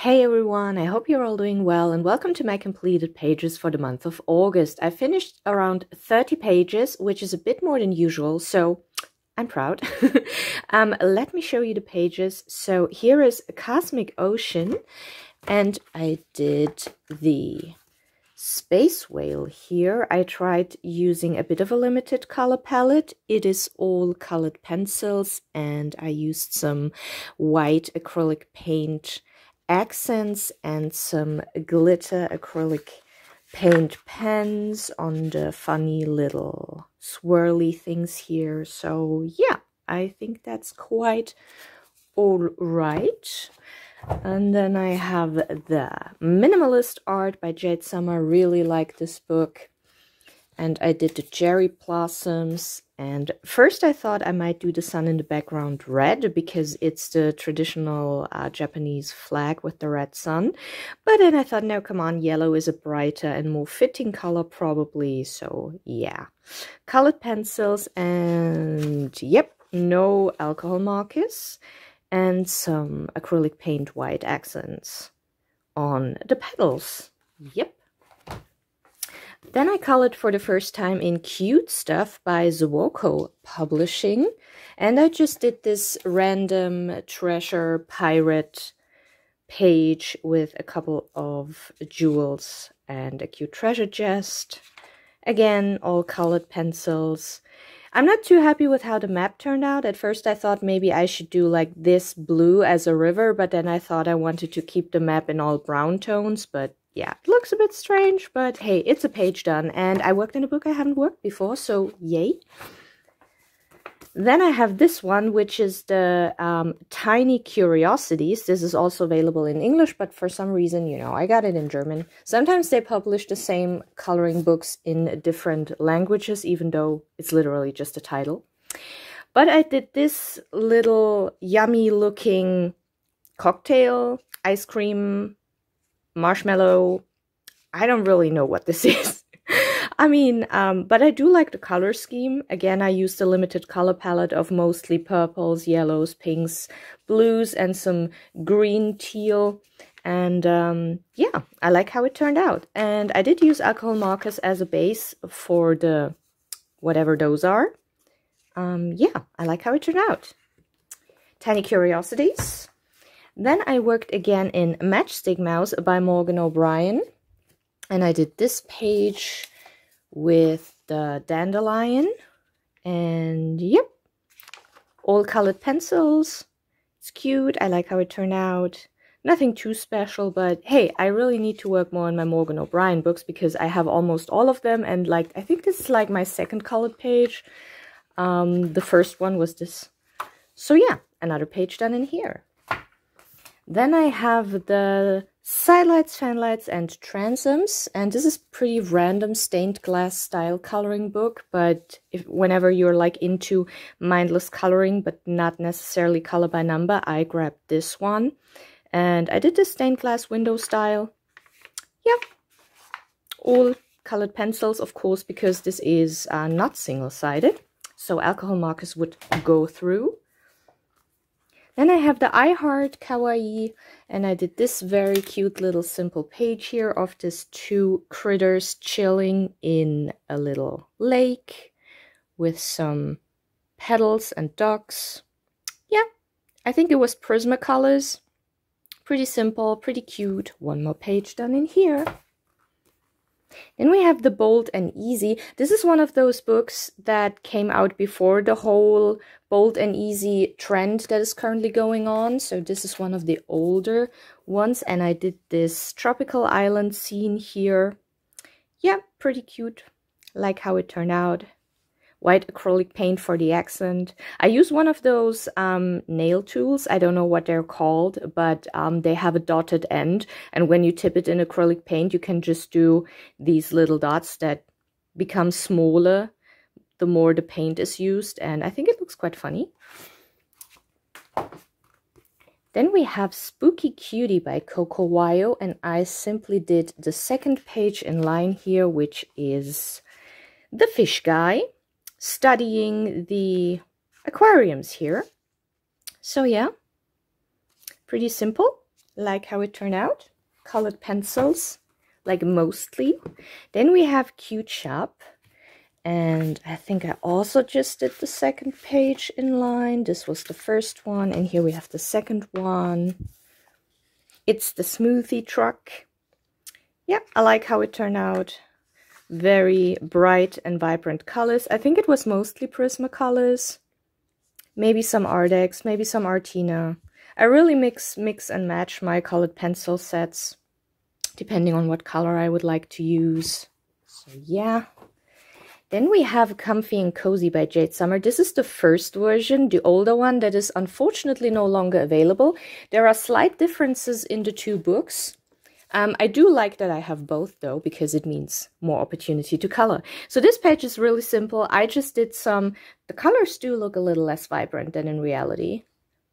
Hey everyone, I hope you're all doing well and welcome to my completed pages for the month of August. I finished around 30 pages, which is a bit more than usual, so I'm proud. Let me show you the pages. So here is a Cosmic Ocean, and I did the Space Whale here. I tried using a bit of a limited color palette. It is all colored pencils, and I used some white acrylic paint accents and some glitter acrylic paint pens on the funny little swirly things here. So yeah, I think that's quite all right. And then I have the Minimalist Art by Jade Summer. Really like this book. And I did the cherry blossoms. And first I thought I might do the sun in the background red because it's the traditional Japanese flag with the red sun. But then I thought, no, come on, yellow is a brighter and more fitting color probably. So yeah, colored pencils and yep, no alcohol markers. And some acrylic paint white accents on the petals. Yep. Then I colored for the first time in Cute Stuff by Zuoko Publishing. And I just did this random treasure pirate page with a couple of jewels and a cute treasure chest. Again, all colored pencils. I'm not too happy with how the map turned out. At first I thought maybe I should do like this blue as a river, but then I thought I wanted to keep the map in all brown tones, but yeah, it looks a bit strange, but hey, it's a page done, and I worked in a book I haven't worked before, so yay. Then I have this one, which is the Tiny Curiosities. This is also available in English, but for some reason, you know, I got it in German. Sometimes they publish the same coloring books in different languages, even though it's literally just a title. But I did this little yummy-looking cocktail, ice cream, marshmallow. I don't really know what this is. I mean, but I do like the color scheme. Again, I used a limited color palette of mostly purples, yellows, pinks, blues, and some green teal. And yeah, I like how it turned out. And I did use alcohol markers as a base for the whatever those are. Yeah, I like how it turned out. Tiny Curiosities. Then I worked again in Matchstick Mouse by Morgan O'Brien. And I did this page with the dandelion, and yep, all colored pencils. It's cute. I like how it turned out. Nothing too special, but hey, I really need to work more on my Morgan O'Brien books because I have almost all of them, and like I think this is like my second colored page. The first one was this. So yeah, another page done in here. Then I have the Sidelights, Fanlights, and Transoms, and this is pretty random stained glass style coloring book, but whenever you're like into mindless coloring but not necessarily color by number, I grabbed this one. And I did the stained glass window style. Yeah, all colored pencils, of course, because this is not single-sided, so alcohol markers would go through. Then I have the I Heart Kawaii, and I did this very cute little simple page here of these two critters chilling in a little lake with some petals and ducks. Yeah, I think it was Prismacolors. Pretty simple, pretty cute. One more page done in here. Then we have the Bold and Easy. This is one of those books that came out before the whole bold and easy trend that is currently going on. So this is one of the older ones, and I did this tropical island scene here. Yeah, pretty cute. Like how it turned out. White acrylic paint for the accent. I use one of those nail tools. I don't know what they're called, but they have a dotted end. And when you tip it in acrylic paint, you can just do these little dots that become smaller the more the paint is used. And I think it looks quite funny. Then we have Spooky Cutie by Coco Wyo. And I simply did the second page in line here, which is the fish guy studying the aquariums here. So yeah, pretty simple. Like how it turned out. Colored pencils, like mostly. Then we have Cute Shop. And I think I also just did the second page in line. This was the first one. And here we have the second one. It's the smoothie truck. Yeah, I like how it turned out. Very bright and vibrant colors. I think it was mostly Prismacolors. Maybe some Ardex, maybe some Artina. I really mix and match my colored pencil sets, depending on what color I would like to use. So yeah. Then we have Comfy and Cozy by Jade Summer. This is the first version, the older one that is unfortunately no longer available. There are slight differences in the two books. I do like that I have both though, because it means more opportunity to color. So this page is really simple. I just did the colors do look a little less vibrant than in reality.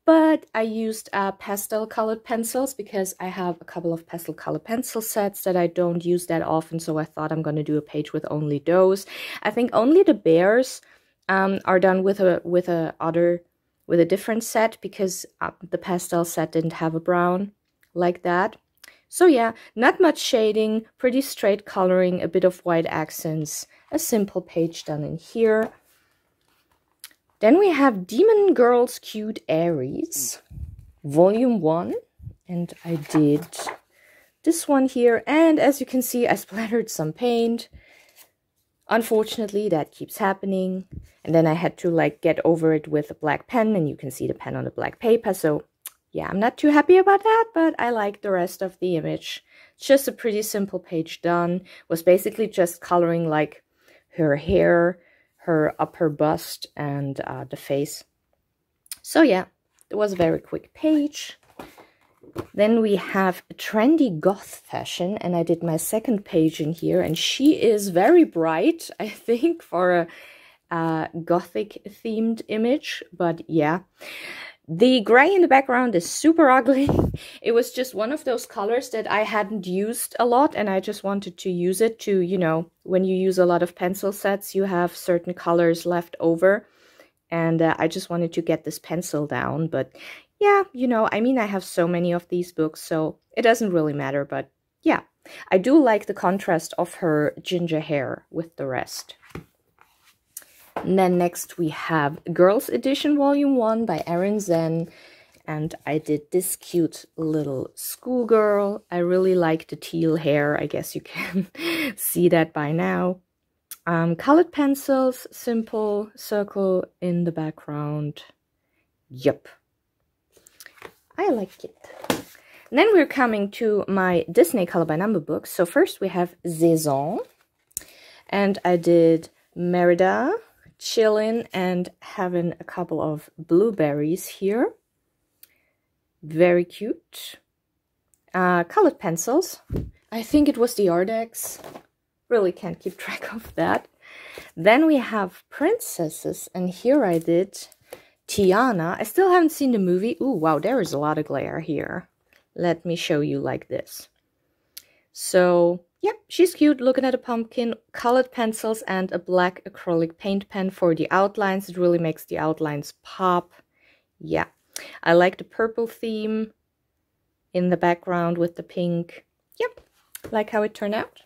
But I used pastel colored pencils because I have a couple of pastel colored pencil sets that I don't use that often. So I thought I'm going to do a page with only those. I think only the bears are done with a different set because the pastel set didn't have a brown like that. So yeah, not much shading, pretty straight coloring, a bit of white accents, a simple page done in here. Then we have Demon Girls Cute Aries, Volume 1, and I did this one here, and as you can see, I splattered some paint. Unfortunately, that keeps happening, and then I had to like get over it with a black pen, and you can see the pen on the black paper, so yeah, I'm not too happy about that, but I like the rest of the image. It's just a pretty simple page done. Was basically just coloring like her hair, her upper bust, and the face. So yeah, it was a very quick page. Then we have Trendy Goth Fashion, and I did my second page in here, and she is very bright, I think, for a gothic themed image, but yeah. The gray in the background is super ugly. It was just one of those colors that I hadn't used a lot, and I just wanted to use it to, you know, when you use a lot of pencil sets, you have certain colors left over. And I just wanted to get this pencil down. But yeah, you know, I mean, I have so many of these books, so it doesn't really matter. But yeah, I do like the contrast of her ginger hair with the rest. And then next we have Girls Edition Volume 1 by Erin Zen. And I did this cute little schoolgirl. I really like the teal hair. I guess you can see that by now. Colored pencils, simple circle in the background. Yup. I like it. And then we're coming to my Disney Color by Number books. So first we have Saison. And I did Merida, chilling and having a couple of blueberries here. Very cute. Colored pencils. I think it was the Ardex. Really can't keep track of that. Then we have princesses, and here I did Tiana. I still haven't seen the movie. Ooh, wow, there is a lot of glare here. Let me show you like this. So yeah, she's cute, looking at a pumpkin, colored pencils, and a black acrylic paint pen for the outlines. It really makes the outlines pop. Yeah, I like the purple theme in the background with the pink. Yep, like how it turned out.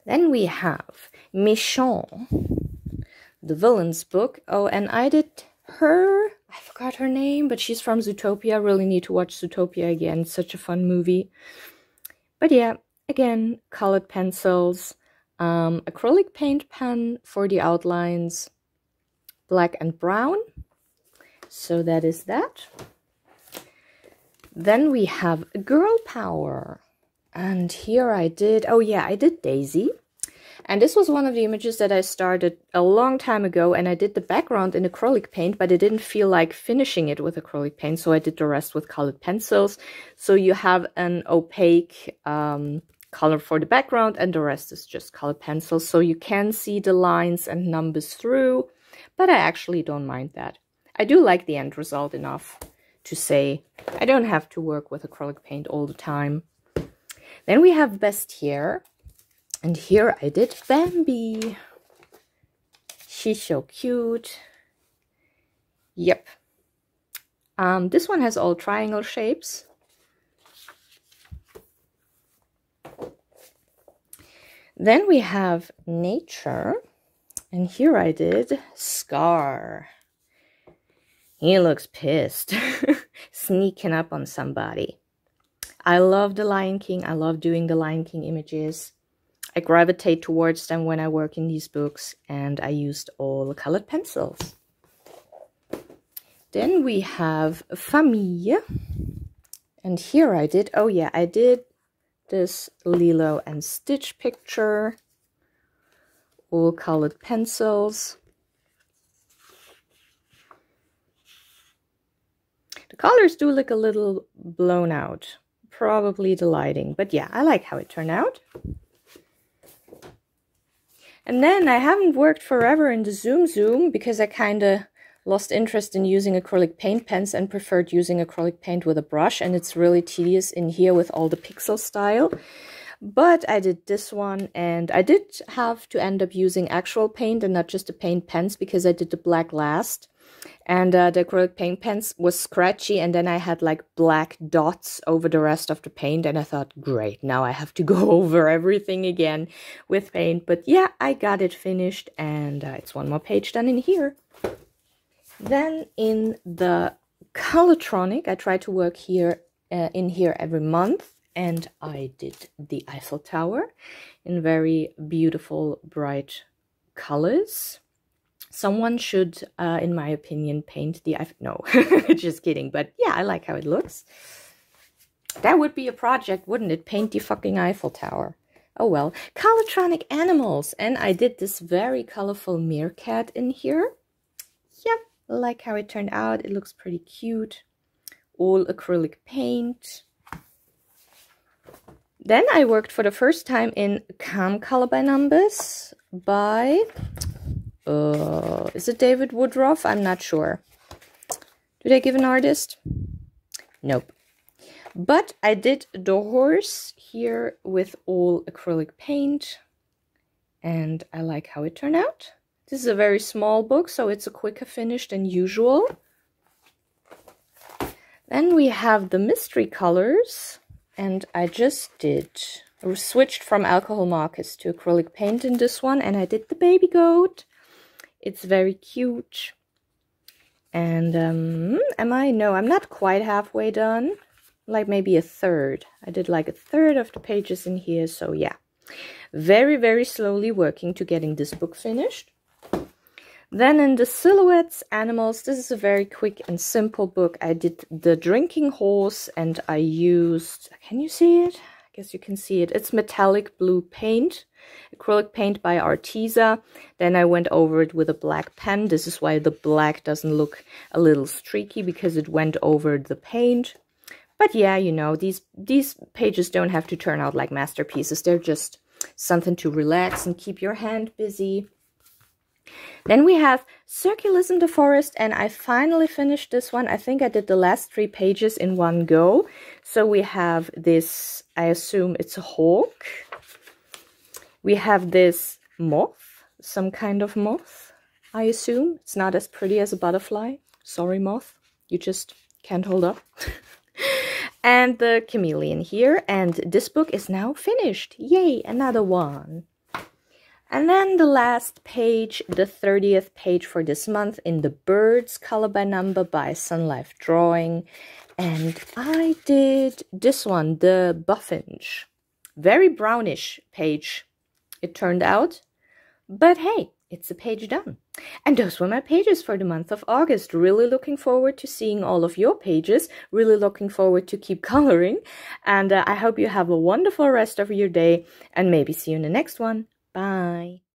Then we have Méchant, the villain's book. Oh, and I did her, I forgot her name, but she's from Zootopia. Really need to watch Zootopia again. It's such a fun movie. But yeah, again, colored pencils, acrylic paint pen for the outlines, black and brown. So that is that. Then we have Girl Power. And here I did, oh yeah, I did Daisy. And this was one of the images that I started a long time ago, and I did the background in acrylic paint, but I didn't feel like finishing it with acrylic paint, so I did the rest with colored pencils. So you have an opaque color for the background, and the rest is just colored pencils. So you can see the lines and numbers through, but I actually don't mind that. I do like the end result enough to say I don't have to work with acrylic paint all the time. Then we have Bestiaire, and here I did Bambi. She's so cute. Yep. This one has all triangle shapes, Then we have Nature. And here I did Scar. He looks pissed. Sneaking up on somebody. I love The Lion King. I love doing the Lion King images. I gravitate towards them when I work in these books. And I used all colored pencils. Then we have Famille. And here I did, oh yeah, I did this Lilo and Stitch picture. All colored pencils. The colors do look a little blown out. Probably the lighting. But yeah, I like how it turned out. And then I haven't worked forever in the Zoom because I kind of lost interest in using acrylic paint pens and preferred using acrylic paint with a brush. And it's really tedious in here with all the pixel style. But I did this one, and I did have to end up using actual paint and not just the paint pens because I did the black last. And the acrylic paint pens was scratchy, and then I had like black dots over the rest of the paint. And I thought, great, now I have to go over everything again with paint. But yeah, I got it finished, and it's one more page done in here. Then in the Colortronic, I try to work here in here every month, and I did the Eiffel Tower in very beautiful, bright colors. Someone should, in my opinion, paint the Eiffel... No, just kidding. But yeah, I like how it looks. That would be a project, wouldn't it? Paint the fucking Eiffel Tower. Oh well. Colortronic Animals. And I did this very colorful meerkat in here. Yep. I like how it turned out. It looks pretty cute. All acrylic paint. Then I worked for the first time in Calm Color by Numbers by... is it David Woodruff? I'm not sure. Did I give an artist? Nope. But I did the horse here with all acrylic paint. And I like how it turned out. This is a very small book, so it's a quicker finish than usual. Then we have the mystery colors. And I just switched from alcohol markers to acrylic paint in this one. And I did the baby goat. It's very cute. And no, I'm not quite halfway done. Like maybe a third. I did like a third of the pages in here. So yeah, very, very slowly working to getting this book finished. Then in the Silhouettes Animals, this is a very quick and simple book. I did the Drinking Horse and I used, can you see it? I guess you can see it. It's metallic blue paint, acrylic paint by Arteza. Then I went over it with a black pen. This is why the black doesn't look a little streaky, because it went over the paint. But yeah, you know, these pages don't have to turn out like masterpieces. They're just something to relax and keep your hand busy. Then we have Circulism the Forest, and I finally finished this one. I think I did the last 3 pages in one go. So we have this, I assume it's a hawk. We have this moth, some kind of moth, I assume. It's not as pretty as a butterfly. Sorry, moth. You just can't hold up. And the chameleon here. And this book is now finished. Yay, another one. And then the last page, the 30th page for this month in the Birds Color by Number by Sun Life Drawing. And I did this one, the Buffinch. Very brownish page it turned out. But hey, it's a page done. And those were my pages for the month of August. Really looking forward to seeing all of your pages. Really looking forward to keep coloring. And I hope you have a wonderful rest of your day. And maybe see you in the next one. Bye.